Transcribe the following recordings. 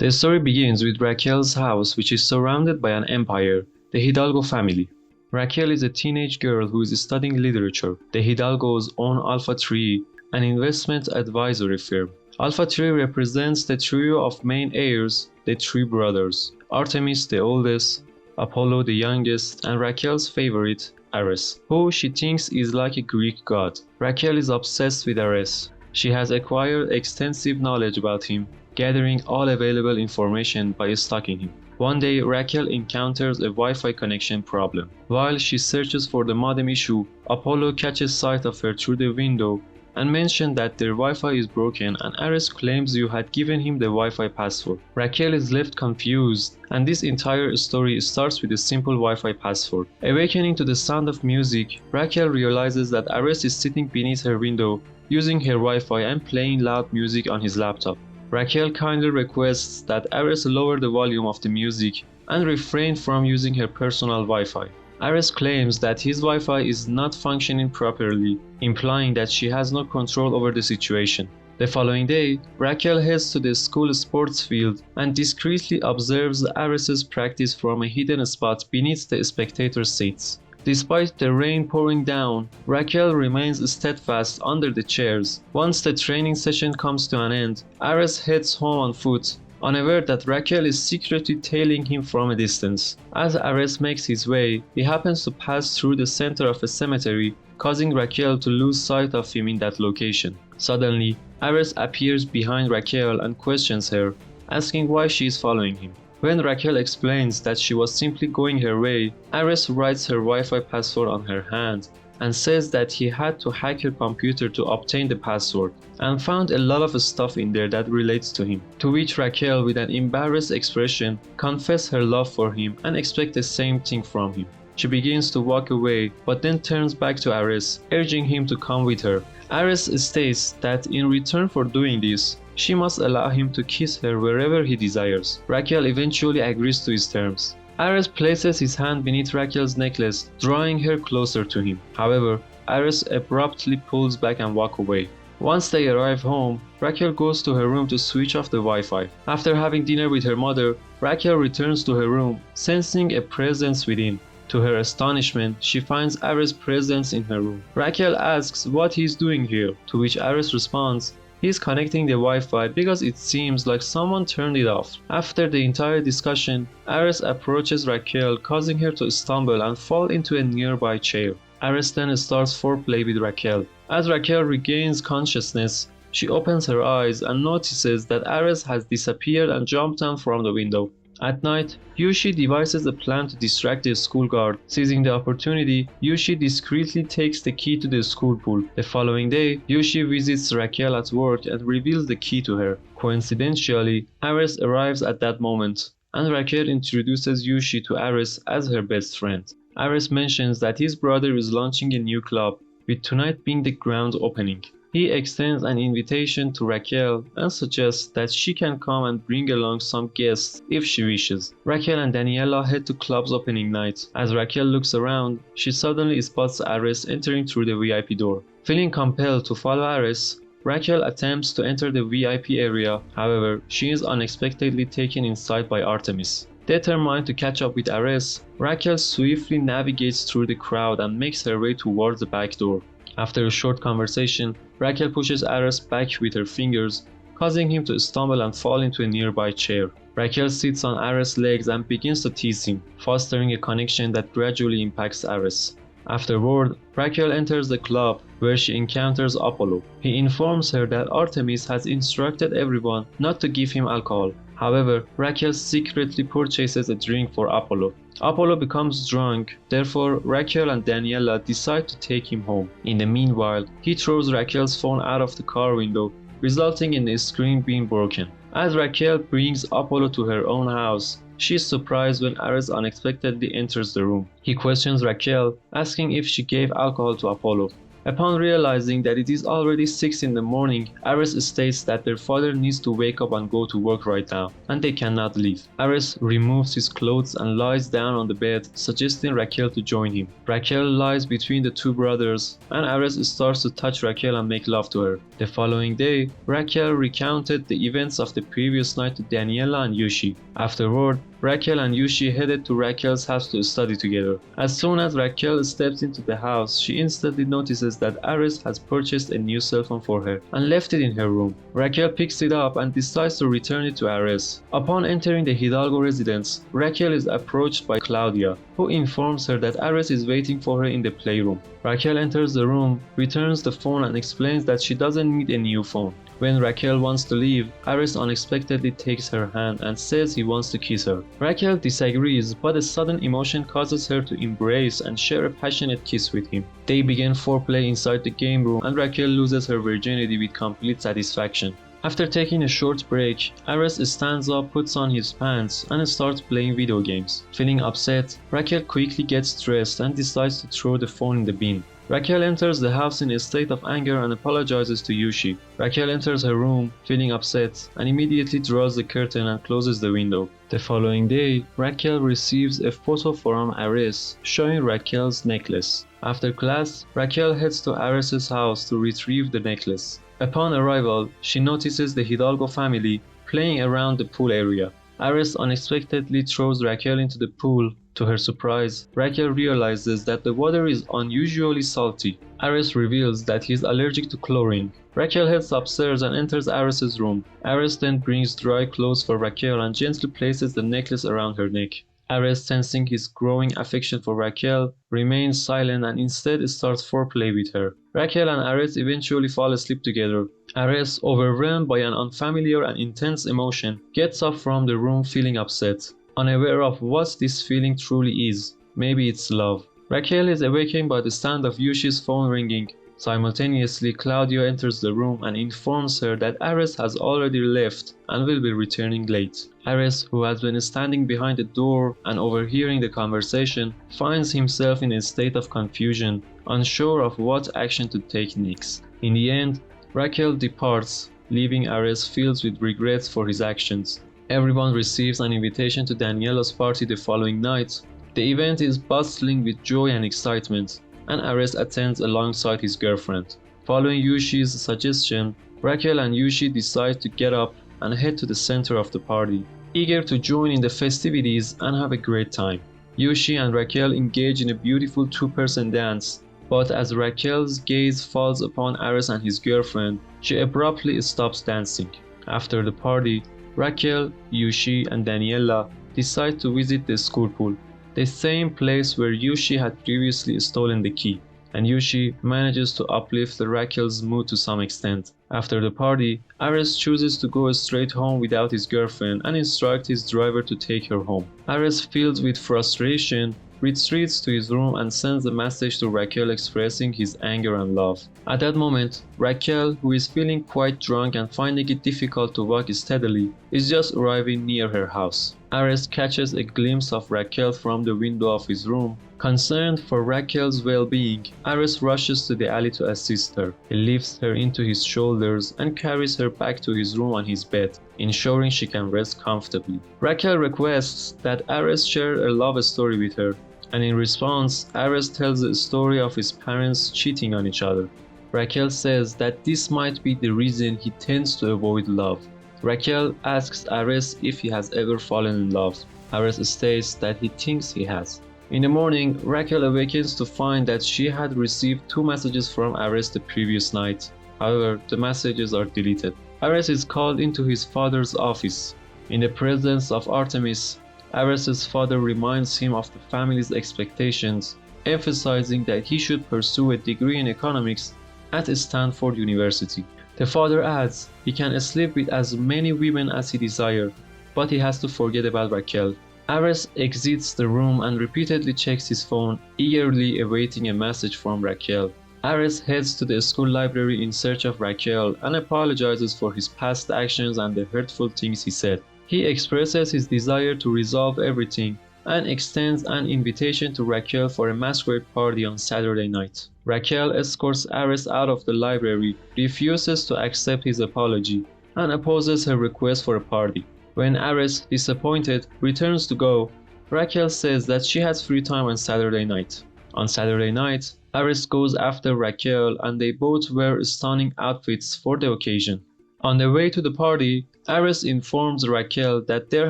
The story begins with Raquel's house, which is surrounded by an empire, the Hidalgo family. Raquel is a teenage girl who is studying literature. The Hidalgos own Alpha Tree, an investment advisory firm. Alpha Tree represents the trio of main heirs, the three brothers, Artemis the oldest, Apollo the youngest, and Raquel's favorite, Ares, who she thinks is like a Greek god. Raquel is obsessed with Ares. She has acquired extensive knowledge about him, gathering all available information by stalking him. One day, Raquel encounters a Wi-Fi connection problem. While she searches for the modem issue, Apollo catches sight of her through the window and mentions that their Wi-Fi is broken, and Ares claims you had given him the Wi-Fi password. Raquel is left confused, and this entire story starts with a simple Wi-Fi password. Awakening to the sound of music, Raquel realizes that Ares is sitting beneath her window, using her Wi-Fi and playing loud music on his laptop. Raquel kindly requests that Ares lower the volume of the music and refrain from using her personal Wi-Fi. Ares claims that his Wi-Fi is not functioning properly, implying that she has no control over the situation. The following day, Raquel heads to the school sports field and discreetly observes Ares' practice from a hidden spot beneath the spectator seats. Despite the rain pouring down, Raquel remains steadfast under the chairs. Once the training session comes to an end, Ares heads home on foot, unaware that Raquel is secretly tailing him from a distance. As Ares makes his way, he happens to pass through the center of a cemetery, causing Raquel to lose sight of him in that location. Suddenly, Ares appears behind Raquel and questions her, asking why she is following him. When Raquel explains that she was simply going her way, Ares writes her Wi-Fi password on her hand and says that he had to hack her computer to obtain the password and found a lot of stuff in there that relates to him. To which Raquel, with an embarrassed expression, confesses her love for him and expects the same thing from him. She begins to walk away, but then turns back to Ares, urging him to come with her. Ares states that in return for doing this, she must allow him to kiss her wherever he desires. Raquel eventually agrees to his terms. Ares places his hand beneath Raquel's necklace, drawing her closer to him. However, Ares abruptly pulls back and walks away. Once they arrive home, Raquel goes to her room to switch off the Wi-Fi. After having dinner with her mother, Raquel returns to her room, sensing a presence within. To her astonishment, she finds Ares' presence in her room. Raquel asks what he's doing here, to which Ares responds, he's connecting the Wi-Fi because it seems like someone turned it off. After the entire discussion, Ares approaches Raquel, causing her to stumble and fall into a nearby chair. Ares then starts foreplay with Raquel. As Raquel regains consciousness, she opens her eyes and notices that Ares has disappeared and jumped down from the window. At night, Yushi devises a plan to distract the school guard. Seizing the opportunity, Yushi discreetly takes the key to the school pool. The following day, Yushi visits Raquel at work and reveals the key to her. Coincidentally, Ares arrives at that moment, and Raquel introduces Yushi to Ares as her best friend. Ares mentions that his brother is launching a new club, with tonight being the grand opening. He extends an invitation to Raquel and suggests that she can come and bring along some guests if she wishes. Raquel and Daniela head to club's opening night. As Raquel looks around, she suddenly spots Ares entering through the VIP door. Feeling compelled to follow Ares, Raquel attempts to enter the VIP area. However, she is unexpectedly taken inside by Artemis. Determined to catch up with Ares, Raquel swiftly navigates through the crowd and makes her way towards the back door. After a short conversation, Raquel pushes Ares back with her fingers, causing him to stumble and fall into a nearby chair. Raquel sits on Ares' legs and begins to tease him, fostering a connection that gradually impacts Ares. Afterward, Raquel enters the club, where she encounters Apollo. He informs her that Artemis has instructed everyone not to give him alcohol. However, Raquel secretly purchases a drink for Apollo. Apollo becomes drunk, therefore Raquel and Daniela decide to take him home. In the meanwhile, he throws Raquel's phone out of the car window, resulting in the screen being broken. As Raquel brings Apollo to her own house, she is surprised when Ares unexpectedly enters the room. He questions Raquel, asking if she gave alcohol to Apollo. Upon realizing that it is already 6 in the morning, Ares states that their father needs to wake up and go to work right now, and they cannot leave. Ares removes his clothes and lies down on the bed, suggesting Raquel to join him. Raquel lies between the two brothers, and Ares starts to touch Raquel and make love to her. The following day, Raquel recounted the events of the previous night to Daniela and Yushi. Afterward, Raquel and Yushi headed to Raquel's house to study together. As soon as Raquel steps into the house, she instantly notices that Ares has purchased a new cell phone for her and left it in her room. Raquel picks it up and decides to return it to Ares. Upon entering the Hidalgo residence, Raquel is approached by Claudia, who informs her that Ares is waiting for her in the playroom. Raquel enters the room, returns the phone and explains that she doesn't need a new phone. When Raquel wants to leave, Ares unexpectedly takes her hand and says he wants to kiss her. Raquel disagrees, but a sudden emotion causes her to embrace and share a passionate kiss with him. They begin foreplay inside the game room and Raquel loses her virginity with complete satisfaction. After taking a short break, Ares stands up, puts on his pants, and starts playing video games. Feeling upset, Raquel quickly gets dressed and decides to throw the phone in the bin. Raquel enters the house in a state of anger and apologizes to Yushi. Raquel enters her room, feeling upset, and immediately draws the curtain and closes the window. The following day, Raquel receives a photo from Ares showing Raquel's necklace. After class, Raquel heads to Ares' house to retrieve the necklace. Upon arrival, she notices the Hidalgo family playing around the pool area. Ares unexpectedly throws Raquel into the pool. To her surprise, Raquel realizes that the water is unusually salty. Ares reveals that he is allergic to chlorine. Raquel heads upstairs and enters Ares' room. Ares then brings dry clothes for Raquel and gently places the necklace around her neck. Ares, sensing his growing affection for Raquel, remains silent and instead starts foreplay with her. Raquel and Ares eventually fall asleep together. Ares, overwhelmed by an unfamiliar and intense emotion, gets up from the room feeling upset, unaware of what this feeling truly is. Maybe it's love. Raquel is awakened by the sound of Yushi's phone ringing. Simultaneously, Claudia enters the room and informs her that Ares has already left and will be returning late. Ares, who has been standing behind the door and overhearing the conversation, finds himself in a state of confusion, unsure of what action to take next. In the end, Raquel departs, leaving Ares filled with regrets for his actions. Everyone receives an invitation to Daniela's party the following night. The event is bustling with joy and excitement, and Ares attends alongside his girlfriend. Following Yushi's suggestion, Raquel and Yushi decide to get up and head to the center of the party, eager to join in the festivities and have a great time. Yushi and Raquel engage in a beautiful two-person dance, but as Raquel's gaze falls upon Ares and his girlfriend, she abruptly stops dancing. After the party, Raquel, Yushi, and Daniela decide to visit the school pool, the same place where Yushi had previously stolen the key, and Yushi manages to uplift Raquel's mood to some extent. After the party, Ares chooses to go straight home without his girlfriend and instructs his driver to take her home. Ares, filled with frustration, retreats to his room and sends a message to Raquel expressing his anger and love. At that moment, Raquel, who is feeling quite drunk and finding it difficult to walk steadily, is just arriving near her house. Ares catches a glimpse of Raquel from the window of his room. Concerned for Raquel's well-being, Ares rushes to the alley to assist her. He lifts her into his shoulders and carries her back to his room on his bed, ensuring she can rest comfortably. Raquel requests that Ares share a love story with her, and in response, Ares tells the story of his parents cheating on each other. Raquel says that this might be the reason he tends to avoid love. Raquel asks Ares if he has ever fallen in love. Ares states that he thinks he has. In the morning, Raquel awakens to find that she had received 2 messages from Ares the previous night. However, the messages are deleted. Ares is called into his father's office. In the presence of Artemis, Ares' father reminds him of the family's expectations, emphasizing that he should pursue a degree in economics at Stanford University. The father adds he can sleep with as many women as he desires, but he has to forget about Raquel. Ares exits the room and repeatedly checks his phone, eagerly awaiting a message from Raquel. Ares heads to the school library in search of Raquel and apologizes for his past actions and the hurtful things he said. He expresses his desire to resolve everything, and extends an invitation to Raquel for a masquerade party on Saturday night. Raquel escorts Ares out of the library, refuses to accept his apology, and opposes her request for a party. When Ares, disappointed, returns to go, Raquel says that she has free time on Saturday night. On Saturday night, Ares goes after Raquel and they both wear stunning outfits for the occasion. On their way to the party, Ares informs Raquel that there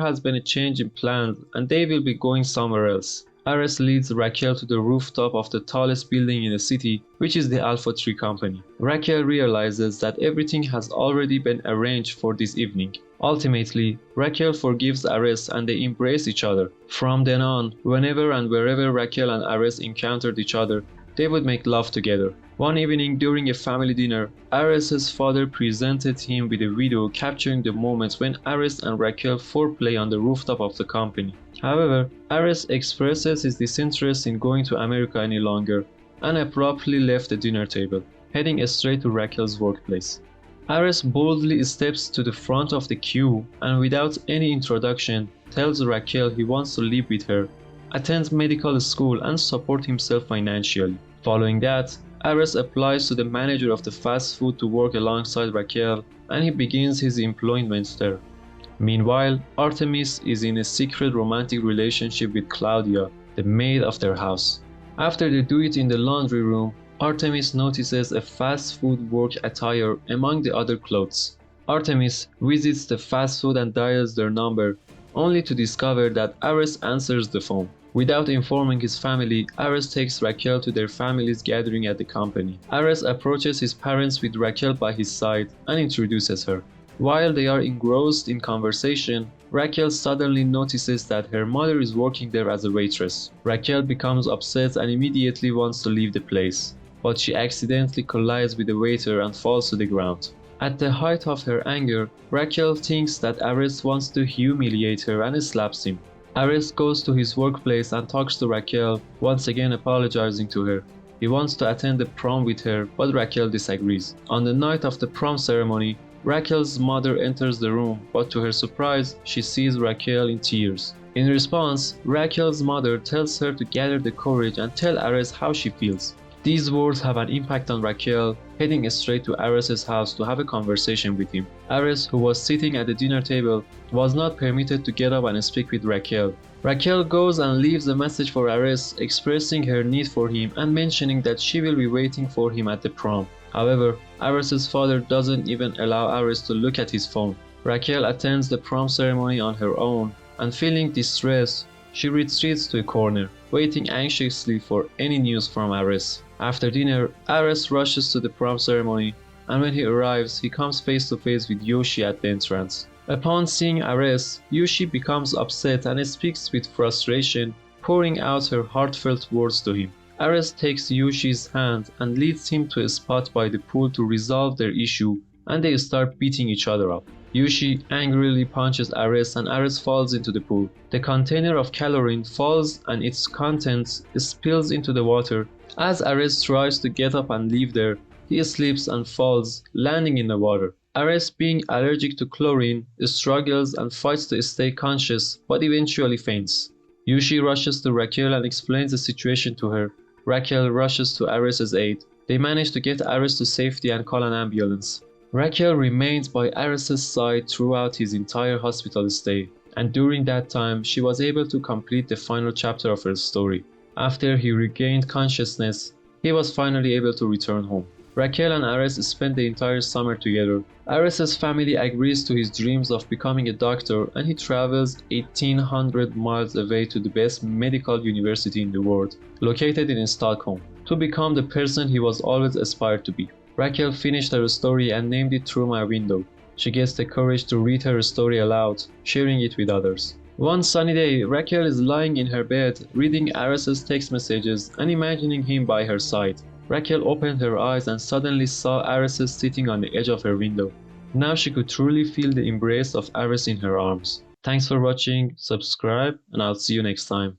has been a change in plans and they will be going somewhere else. Ares leads Raquel to the rooftop of the tallest building in the city, which is the Alpha Tree Company. Raquel realizes that everything has already been arranged for this evening. Ultimately, Raquel forgives Ares and they embrace each other. From then on, whenever and wherever Raquel and Ares encountered each other, they would make love together. One evening during a family dinner, Ares' father presented him with a video capturing the moments when Ares and Raquel foreplay on the rooftop of the company. However, Ares expresses his disinterest in going to America any longer and abruptly left the dinner table, heading straight to Raquel's workplace. Ares boldly steps to the front of the queue and without any introduction tells Raquel he wants to live with her, attend medical school and support himself financially. Following that, Ares applies to the manager of the fast food to work alongside Raquel and he begins his employment there. Meanwhile, Artemis is in a secret romantic relationship with Claudia, the maid of their house. After they do it in the laundry room, Artemis notices a fast food work attire among the other clothes. Artemis visits the fast food and dials their number, only to discover that Ares answers the phone. Without informing his family, Ares takes Raquel to their family's gathering at the company. Ares approaches his parents with Raquel by his side and introduces her. While they are engrossed in conversation, Raquel suddenly notices that her mother is working there as a waitress. Raquel becomes upset and immediately wants to leave the place, but she accidentally collides with the waiter and falls to the ground. At the height of her anger, Raquel thinks that Ares wants to humiliate her and slaps him. Ares goes to his workplace and talks to Raquel, once again apologizing to her. He wants to attend the prom with her, but Raquel disagrees. On the night of the prom ceremony, Raquel's mother enters the room, but to her surprise, she sees Raquel in tears. In response, Raquel's mother tells her to gather the courage and tell Ares how she feels. These words have an impact on Raquel, heading straight to Ares' house to have a conversation with him. Ares, who was sitting at the dinner table, was not permitted to get up and speak with Raquel. Raquel goes and leaves a message for Ares, expressing her need for him and mentioning that she will be waiting for him at the prom. However, Ares' father doesn't even allow Ares to look at his phone. Raquel attends the prom ceremony on her own, and feeling distressed, she retreats to a corner, waiting anxiously for any news from Ares. After dinner, Ares rushes to the prom ceremony, and when he arrives, he comes face to face with Yoshi at the entrance. Upon seeing Ares, Yoshi becomes upset and speaks with frustration, pouring out her heartfelt words to him. Ares takes Yoshi's hand and leads him to a spot by the pool to resolve their issue, and they start beating each other up. Yoshi angrily punches Ares and Ares falls into the pool. The container of chlorine falls and its contents spills into the water. As Ares tries to get up and leave there, he slips and falls, landing in the water. Ares, being allergic to chlorine, struggles and fights to stay conscious, but eventually faints. Yoshi rushes to Raquel and explains the situation to her. Raquel rushes to Ares' aid. They manage to get Ares to safety and call an ambulance. Raquel remains by Ares' side throughout his entire hospital stay, and during that time she was able to complete the final chapter of her story. After he regained consciousness, he was finally able to return home. Raquel and Ares spent the entire summer together. Ares' family agrees to his dreams of becoming a doctor and he travels 1800 miles away to the best medical university in the world, located in Stockholm, to become the person he was always aspired to be. Raquel finished her story and named it Through My Window. She gets the courage to read her story aloud, sharing it with others. One sunny day, Raquel is lying in her bed, reading Ares' text messages and imagining him by her side. Raquel opened her eyes and suddenly saw Ares sitting on the edge of her window. Now she could truly feel the embrace of Ares in her arms. Thanks for watching, subscribe, and I'll see you next time.